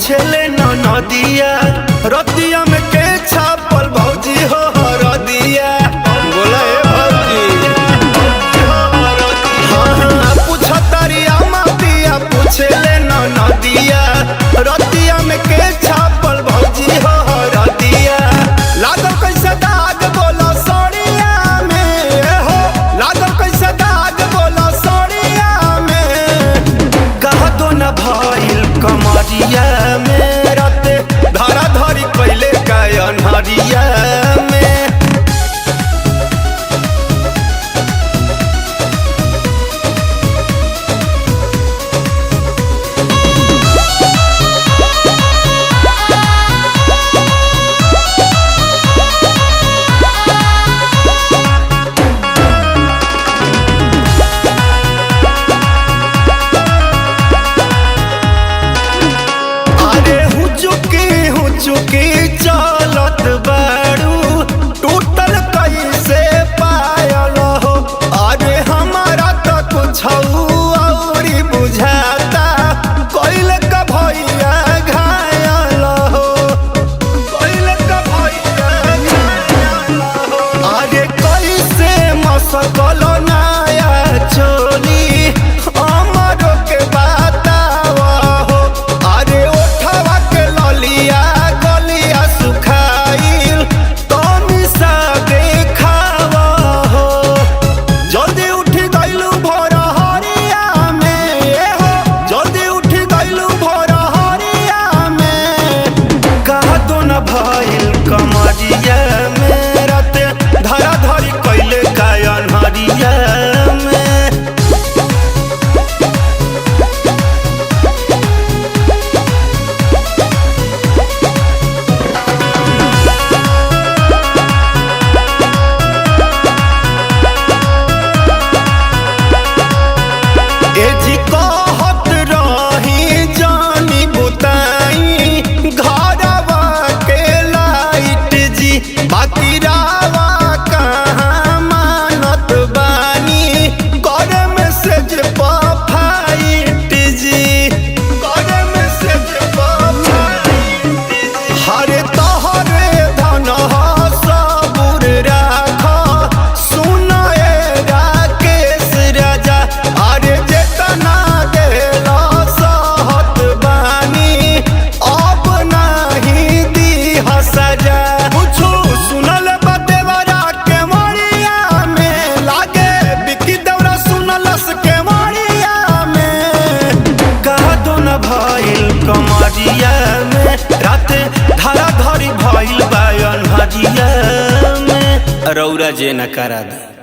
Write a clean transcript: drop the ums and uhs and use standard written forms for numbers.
छेले नदिया रतिया में के छापल भौजी हो रदिया बोला भौजी हाँ पूछतारिया मातिया पूछेले नदिया रतिया में के छापल भौजी हो रदिया लागल कैसे दाग बोला सड़िया में हो लागल कैसे दाग बोला सड़िया में कहा तो न भइल कमरिया हरिया में अरे हुचुकी चलत बारू टूटल कैसे पायल हो अरे हमारा तो कुछ औरी बुझाता कोइल का भैया घायल हो कोइल का भैया घायल हो अरे कैसे मसकल नया चोली अमरो के बतावा हो अरे ओठवा के ललिया भइल कमरिया में राते धरा धरी कैले गायन हरिया में ए जी कहत रही जानी बुताई घरवा बाकी रावा कहाँ मानत बानी कर मैसेज फाइट जी कर मैसेज हरे तोहरे धन सबूर राख सुनाए राकेश राजा अरे जेतना देला सहत बानी अब नहीं दी सजा कमरिया में राते धरा धरी भइल बायन हरिया में रौरा जे न करा दे।